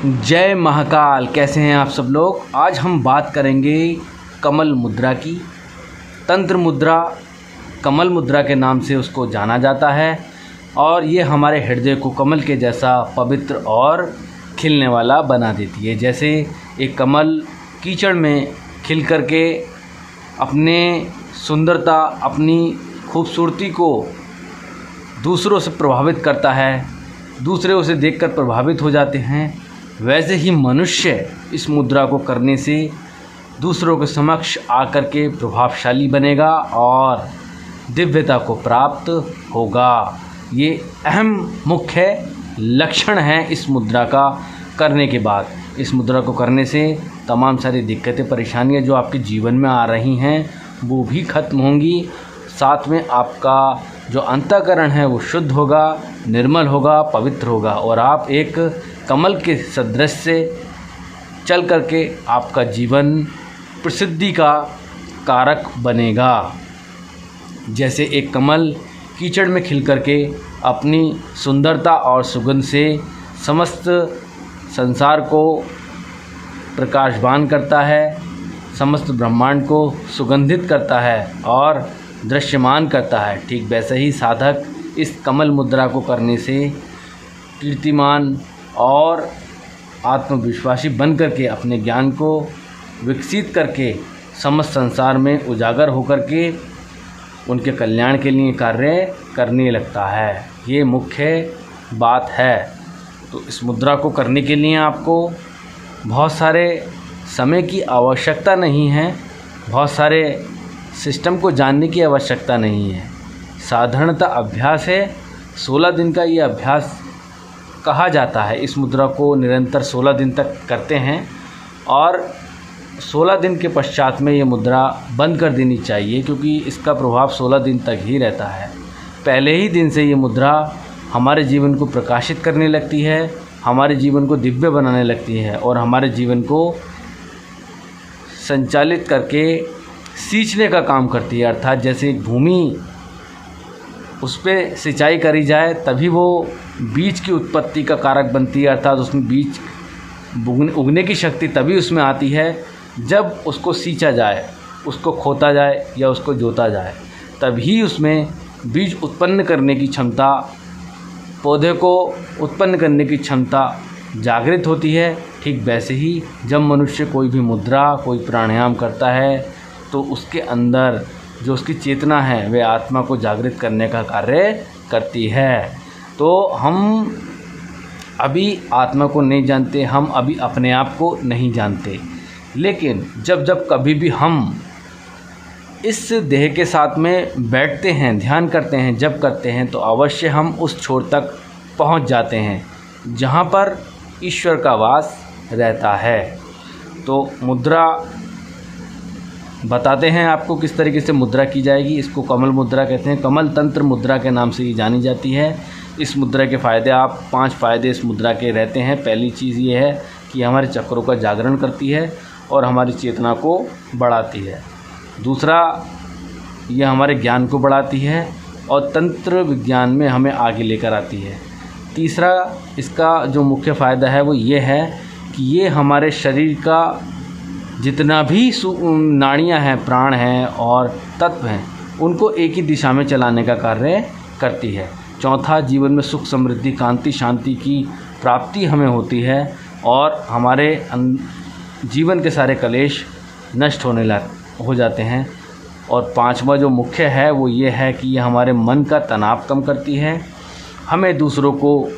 जय महाकाल। कैसे हैं आप सब लोग। आज हम बात करेंगे कमल मुद्रा की। तंत्र मुद्रा कमल मुद्रा के नाम से उसको जाना जाता है और ये हमारे हृदय को कमल के जैसा पवित्र और खिलने वाला बना देती है। जैसे एक कमल कीचड़ में खिल करके अपने सुंदरता, अपनी खूबसूरती को दूसरों से प्रभावित करता है, दूसरे उसे देखकर प्रभावित हो जाते हैं, वैसे ही मनुष्य इस मुद्रा को करने से दूसरों के समक्ष आकर के प्रभावशाली बनेगा और दिव्यता को प्राप्त होगा। ये अहम मुख्य लक्षण है इस मुद्रा का करने के बाद। इस मुद्रा को करने से तमाम सारी दिक्कतें, परेशानियां जो आपके जीवन में आ रही हैं वो भी खत्म होंगी। साथ में आपका जो अंतःकरण है वो शुद्ध होगा, निर्मल होगा, पवित्र होगा और आप एक कमल के सदृश से चल करके आपका जीवन प्रसिद्धि का कारक बनेगा। जैसे एक कमल कीचड़ में खिल करके अपनी सुंदरता और सुगंध से समस्त संसार को प्रकाशवान करता है, समस्त ब्रह्मांड को सुगंधित करता है और दृश्यमान करता है, ठीक वैसे ही साधक इस कमल मुद्रा को करने से कीर्तिमान और आत्मविश्वासी बन करके अपने ज्ञान को विकसित करके समस्त संसार में उजागर होकर के उनके कल्याण के लिए कार्य करने लगता है। ये मुख्य बात है। तो इस मुद्रा को करने के लिए आपको बहुत सारे समय की आवश्यकता नहीं है, बहुत सारे सिस्टम को जानने की आवश्यकता नहीं है। साधारणतः अभ्यास है। 16 दिन का ये अभ्यास कहा जाता है। इस मुद्रा को निरंतर 16 दिन तक करते हैं और 16 दिन के पश्चात में ये मुद्रा बंद कर देनी चाहिए, क्योंकि इसका प्रभाव 16 दिन तक ही रहता है। पहले ही दिन से ये मुद्रा हमारे जीवन को प्रकाशित करने लगती है, हमारे जीवन को दिव्य बनाने लगती है और हमारे जीवन को संचालित करके सींचने का काम करती है। अर्थात जैसे एक भूमि, उस पर सिंचाई करी जाए तभी वो बीज की उत्पत्ति का कारक बनती है। अर्थात उसमें बीज उगने की शक्ति तभी उसमें आती है जब उसको सींचा जाए, उसको खोदा जाए या उसको जोता जाए, तभी उसमें बीज उत्पन्न करने की क्षमता, पौधे को उत्पन्न करने की क्षमता जागृत होती है। ठीक वैसे ही जब मनुष्य कोई भी मुद्रा, कोई प्राणायाम करता है तो उसके अंदर जो उसकी चेतना है वह आत्मा को जागृत करने का कार्य करती है। तो हम अभी आत्मा को नहीं जानते, हम अभी अपने आप को नहीं जानते, लेकिन जब जब कभी भी हम इस देह के साथ में बैठते हैं, ध्यान करते हैं, जप करते हैं, तो अवश्य हम उस छोर तक पहुंच जाते हैं जहां पर ईश्वर का वास रहता है। तो मुद्रा बताते हैं आपको किस तरीके से मुद्रा की जाएगी। इसको कमल मुद्रा कहते हैं। कमल तंत्र मुद्रा के नाम से ये जानी जाती है। इस मुद्रा के फ़ायदे, आप 5 फ़ायदे इस मुद्रा के रहते हैं। पहली चीज़ ये है कि हमारे चक्रों का जागरण करती है और हमारी चेतना को बढ़ाती है। दूसरा, ये हमारे ज्ञान को बढ़ाती है और तंत्र विज्ञान में हमें आगे लेकर आती है। तीसरा, इसका जो मुख्य फ़ायदा है वो ये है कि ये हमारे शरीर का जितना भी नाड़ियाँ हैं, प्राण हैं और तत्व हैं, उनको एक ही दिशा में चलाने का कार्य करती है। चौथा, जीवन में सुख, समृद्धि, कांति, शांति की प्राप्ति हमें होती है और हमारे जीवन के सारे कलेश नष्ट हो जाते हैं। और पांचवा जो मुख्य है वो ये है कि ये हमारे मन का तनाव कम करती है, हमें दूसरों को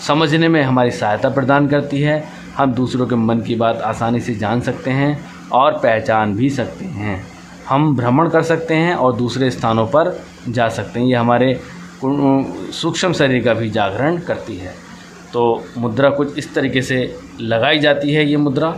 समझने में हमारी सहायता प्रदान करती है। हम दूसरों के मन की बात आसानी से जान सकते हैं और पहचान भी सकते हैं। हम भ्रमण कर सकते हैं और दूसरे स्थानों पर जा सकते हैं। ये हमारे सूक्ष्म शरीर का भी जागरण करती है। तो मुद्रा कुछ इस तरीके से लगाई जाती है ये मुद्रा।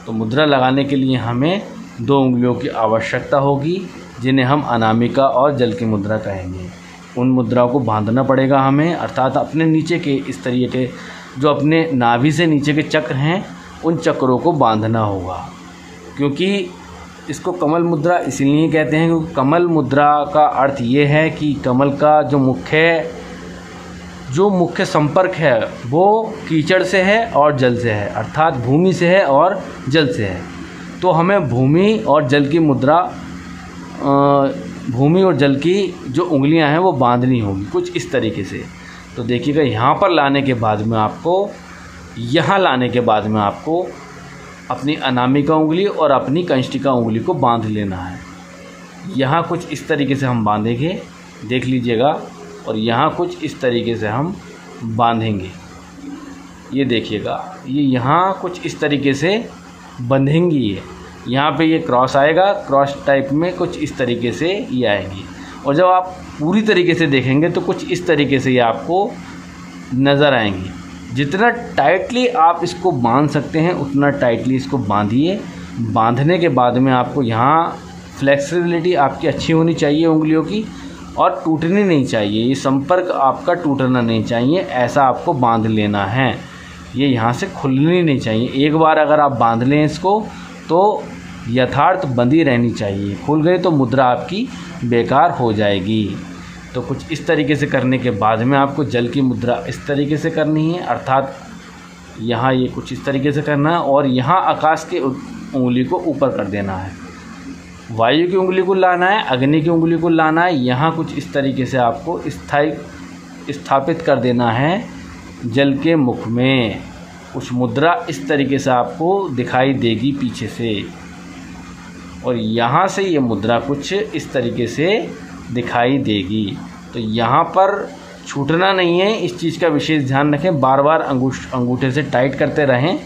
तो मुद्रा लगाने के लिए हमें 2 उंगलियों की आवश्यकता होगी, जिन्हें हम अनामिका और जल की मुद्रा कहेंगे। उन मुद्राओं को बांधना पड़ेगा हमें, अर्थात अपने नीचे के इस तरीके के जो अपने नाभि से नीचे के चक्र हैं उन चक्रों को बांधना होगा। क्योंकि इसको कमल मुद्रा इसीलिए कहते हैं क्योंकि कमल मुद्रा का अर्थ ये है कि कमल का जो मुख्य जो मुख्य संपर्क है वो कीचड़ से है और जल से है, अर्थात भूमि से है और जल से है। तो हमें भूमि और जल की मुद्रा, भूमि और जल की जो उंगलियां हैं वो बांधनी होगी कुछ इस तरीके से। तो देखिएगा, यहाँ पर लाने के बाद में आपको, यहाँ लाने के बाद में आपको अपनी अनामिका उंगली और अपनी कंष्टिका उंगली को बांध लेना है। यहाँ कुछ इस तरीके से हम बांधेंगे, देख लीजिएगा, और यहाँ कुछ इस तरीके से हम बांधेंगे। ये देखिएगा, ये यहाँ कुछ इस तरीके से बंधेंगी। ये यहाँ पे ये क्रॉस आएगा, क्रॉस टाइप में कुछ इस तरीके से ये आएगी। और जब आप पूरी तरीके से देखेंगे तो कुछ इस तरीके से ये आपको नज़र आएंगी। जितना टाइटली आप इसको बांध सकते हैं उतना टाइटली इसको बांधिए। बांधने के बाद में आपको यहाँ फ्लेक्सिबिलिटी आपकी अच्छी होनी चाहिए उंगलियों की, और टूटनी नहीं चाहिए। ये संपर्क आपका टूटना नहीं चाहिए, ऐसा आपको बांध लेना है। ये यहाँ से खुलनी नहीं चाहिए। एक बार अगर आप बांध लें इसको तो यथार्थ बंधी रहनी चाहिए। खुल गई तो मुद्रा आपकी बेकार हो जाएगी। तो कुछ इस तरीके से करने के बाद में आपको जल की मुद्रा इस तरीके से करनी है, अर्थात यहाँ ये कुछ इस तरीके से करना है, और यहाँ आकाश की उंगली को ऊपर कर देना है। वायु की उंगली को लाना है, अग्नि की उंगली को लाना है। यहाँ कुछ इस तरीके से आपको स्थापित कर देना है जल के मुख में। कुछ मुद्रा इस तरीके से आपको दिखाई देगी पीछे से, और यहाँ से ये मुद्रा कुछ इस तरीके से दिखाई देगी। तो यहाँ पर छूटना नहीं है, इस चीज़ का विशेष ध्यान रखें। बार बार अंगूठे से टाइट करते रहें,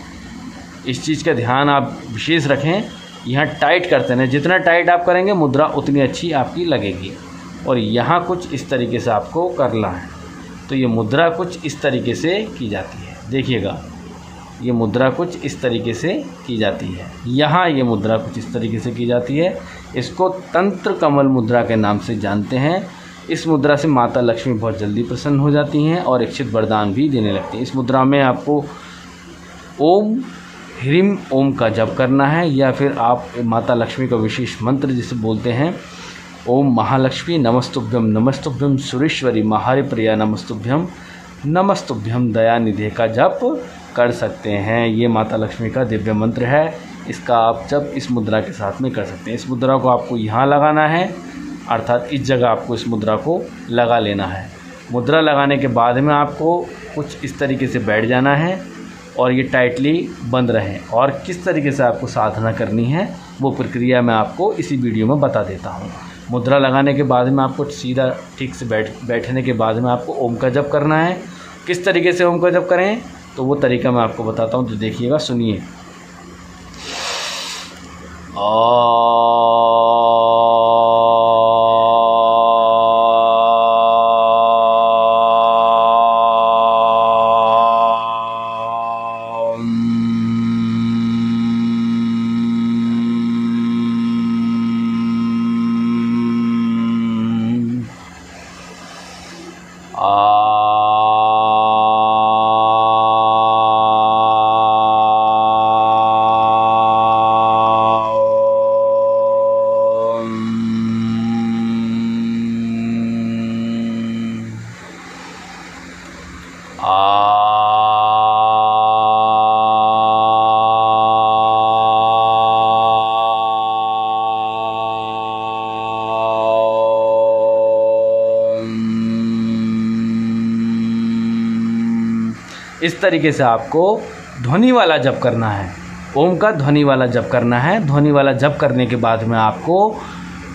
इस चीज़ का ध्यान आप विशेष रखें। यहाँ टाइट करते रहें, जितना टाइट आप करेंगे मुद्रा उतनी अच्छी आपकी लगेगी। और यहाँ कुछ इस तरीके से आपको करना है। तो ये मुद्रा कुछ इस तरीके से की जाती है। देखिएगा, ये मुद्रा कुछ इस तरीके से की जाती है। यहाँ ये मुद्रा कुछ इस तरीके से की जाती है। इसको तंत्र कमल मुद्रा के नाम से जानते हैं। इस मुद्रा से माता लक्ष्मी बहुत जल्दी प्रसन्न हो जाती हैं और इच्छित वरदान भी देने लगती हैं। इस मुद्रा में आपको ओम ह्रीम ओम का जप करना है, या फिर आप माता लक्ष्मी का विशेष मंत्र जिसे बोलते हैं ओम महालक्ष्मी नमस्तुभ्यम नमस्तुभ्यम सुरेश्वरी महारिप्रिया नमस्तुभ्यम नमस्तुभ्यम दयानिधे का जप कर सकते हैं। ये माता लक्ष्मी का दिव्य मंत्र है। इसका आप जप इस मुद्रा के साथ में कर सकते हैं। इस मुद्रा को आपको यहाँ लगाना है, अर्थात इस जगह आपको इस मुद्रा को लगा लेना है। मुद्रा लगाने के बाद में आपको कुछ इस तरीके से बैठ जाना है और ये टाइटली बंद रहे। और किस तरीके से आपको साधना करनी है वो प्रक्रिया मैं आपको इसी वीडियो में बता देता हूँ। मुद्रा लगाने के बाद में आपको सीधा ठीक से बैठने के बाद में आपको ओम का जप करना है। किस तरीके से ओम का जप करें तो वो तरीका मैं आपको बताता हूँ, तो देखिएगा, सुनिए। इस तरीके से आपको ध्वनि वाला जप करना है। ओम का ध्वनि वाला जप करना है। ध्वनि वाला जप करने के बाद में आपको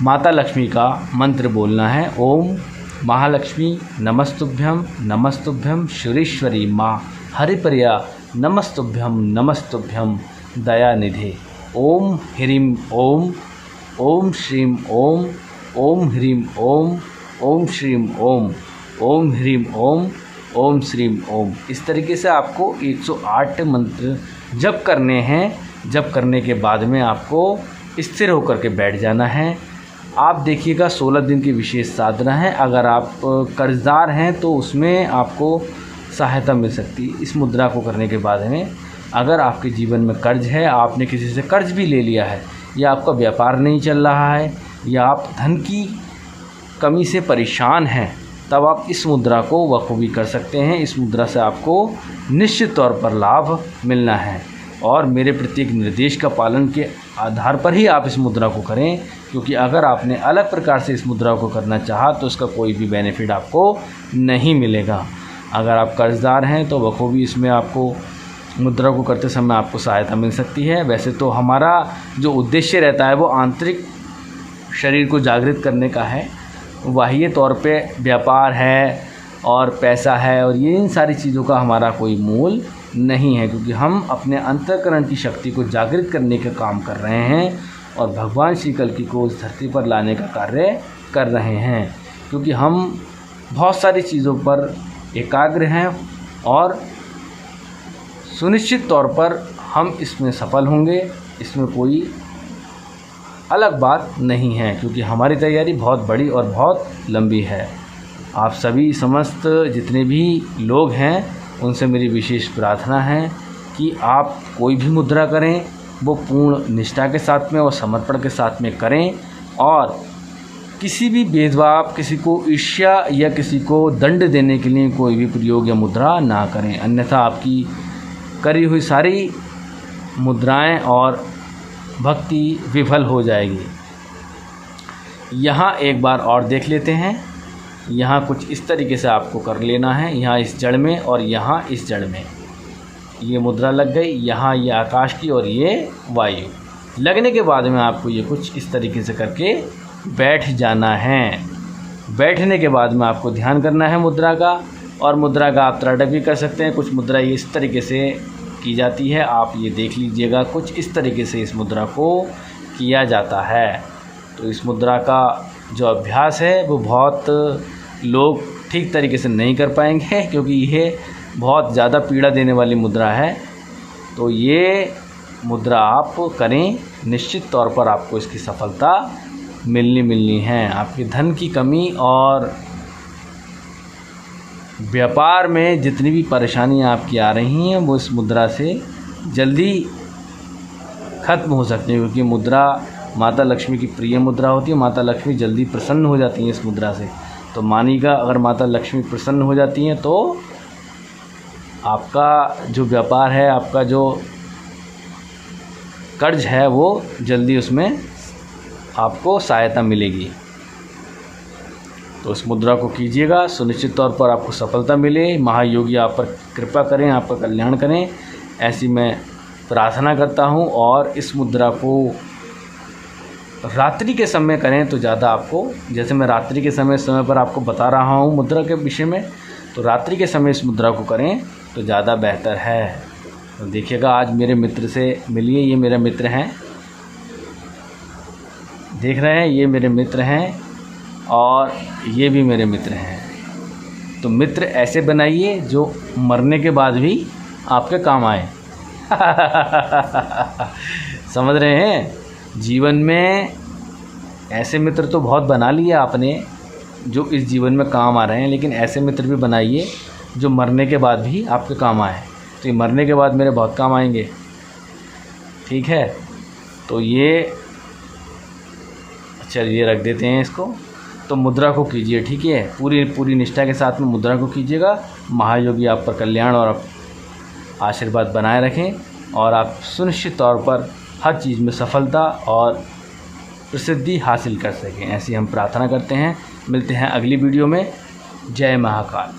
माता लक्ष्मी का मंत्र बोलना है। ओम महालक्ष्मी नमस्तुभ्यम नमस्तुभ्यम सुरेश्वरी माँ हरिप्रिया नमस्तुभ्यम नमस्तुभ्यम दयानिधे। ओम ह्रीम ओम, ओम श्रीम ओम, ओम ह्रीम ओम, ओम श्रीम ओम, ओम ह्रीम ओम, ओम श्रीम ओम। इस तरीके से आपको 108 मंत्र जप करने हैं। जप करने के बाद में आपको स्थिर होकर के बैठ जाना है। आप देखिएगा 16 दिन की विशेष साधना है। अगर आप कर्जदार हैं तो उसमें आपको सहायता मिल सकती है इस मुद्रा को करने के बाद में। अगर आपके जीवन में कर्ज है, आपने किसी से कर्ज भी ले लिया है, या आपका व्यापार नहीं चल रहा है, या आप धन की कमी से परेशान हैं, तब आप इस मुद्रा को बखूबी कर सकते हैं। इस मुद्रा से आपको निश्चित तौर पर लाभ मिलना है और मेरे प्रत्येक निर्देश का पालन के आधार पर ही आप इस मुद्रा को करें, क्योंकि अगर आपने अलग प्रकार से इस मुद्रा को करना चाहा तो इसका कोई भी बेनिफिट आपको नहीं मिलेगा। अगर आप कर्जदार हैं तो बखूबी इसमें आपको मुद्रा को करते समय आपको सहायता मिल सकती है। वैसे तो हमारा जो उद्देश्य रहता है वो आंतरिक शरीर को जागृत करने का है, बाह्य तौर पे व्यापार है और पैसा है और ये इन सारी चीज़ों का हमारा कोई मूल नहीं है, क्योंकि हम अपने अंतःकरण की शक्ति को जागृत करने का काम कर रहे हैं और भगवान श्री कल्कि को इस धरती पर लाने का कार्य कर रहे हैं, क्योंकि हम बहुत सारी चीज़ों पर एकाग्र हैं और सुनिश्चित तौर पर हम इसमें सफल होंगे। इसमें कोई अलग बात नहीं है, क्योंकि हमारी तैयारी बहुत बड़ी और बहुत लंबी है। आप सभी समस्त जितने भी लोग हैं उनसे मेरी विशेष प्रार्थना है कि आप कोई भी मुद्रा करें वो पूर्ण निष्ठा के साथ में और समर्पण के साथ में करें और किसी भी भेदभाव, किसी को ईर्ष्या या किसी को दंड देने के लिए कोई भी प्रयोग या मुद्रा ना करें, अन्यथा आपकी करी हुई सारी मुद्राएं और भक्ति विफल हो जाएगी। यहाँ एक बार और देख लेते हैं। यहाँ कुछ इस तरीके से आपको कर लेना है, यहाँ इस जड़ में और यहाँ इस जड़ में ये मुद्रा लग गई, यहाँ ये आकाश की और ये वायु लगने के बाद में आपको ये कुछ इस तरीके से करके बैठ जाना है। बैठने के बाद में आपको ध्यान करना है मुद्रा का, और मुद्रा का आप त्राटक भी कर सकते हैं। कुछ मुद्रा ये इस तरीके से की जाती है, आप ये देख लीजिएगा, कुछ इस तरीके से इस मुद्रा को किया जाता है। तो इस मुद्रा का जो अभ्यास है वो बहुत लोग ठीक तरीके से नहीं कर पाएंगे, क्योंकि ये बहुत ज़्यादा पीड़ा देने वाली मुद्रा है। तो ये मुद्रा आप करें, निश्चित तौर पर आपको इसकी सफलता मिलनी है। आपके धन की कमी और व्यापार में जितनी भी परेशानियां आपकी आ रही हैं वो इस मुद्रा से जल्दी ख़त्म हो सकती है, क्योंकि मुद्रा माता लक्ष्मी की प्रिय मुद्रा होती है। माता लक्ष्मी जल्दी प्रसन्न हो जाती हैं इस मुद्रा से। तो मानिएगा, अगर माता लक्ष्मी प्रसन्न हो जाती हैं तो आपका जो व्यापार है, आपका जो कर्ज है वो जल्दी उसमें आपको सहायता मिलेगी। तो इस मुद्रा को कीजिएगा, सुनिश्चित तौर पर आपको सफलता मिले। महायोगी आप पर कृपा करें, आपका कल्याण करें, ऐसी मैं प्रार्थना करता हूँ। और इस मुद्रा को रात्रि के समय करें तो ज़्यादा आपको, जैसे मैं रात्रि के समय पर आपको बता रहा हूँ मुद्रा के विषय में, तो रात्रि के समय इस मुद्रा को करें तो ज़्यादा बेहतर है। तो देखिएगा, आज मेरे मित्र से मिलिए। ये मेरे मित्र हैं, देख रहे हैं, ये मेरे मित्र हैं और ये भी मेरे मित्र हैं। तो मित्र ऐसे बनाइए जो मरने के बाद भी आपके काम आए। समझ रहे हैं? जीवन में ऐसे मित्र तो बहुत बना लिए आपने जो इस जीवन में काम आ रहे हैं, लेकिन ऐसे मित्र भी बनाइए जो मरने के बाद भी आपके काम आए। तो ये मरने के बाद मेरे बहुत काम आएंगे, ठीक है? तो ये चलिए रख देते हैं इसको। तो मुद्रा को कीजिए, ठीक है? पूरी निष्ठा के साथ में मुद्रा को कीजिएगा। महायोगी आप पर कल्याण और आशीर्वाद बनाए रखें और आप सुनिश्चित तौर पर हर चीज़ में सफलता और प्रसिद्धि हासिल कर सकें, ऐसी हम प्रार्थना करते हैं। मिलते हैं अगली वीडियो में। जय महाकाल।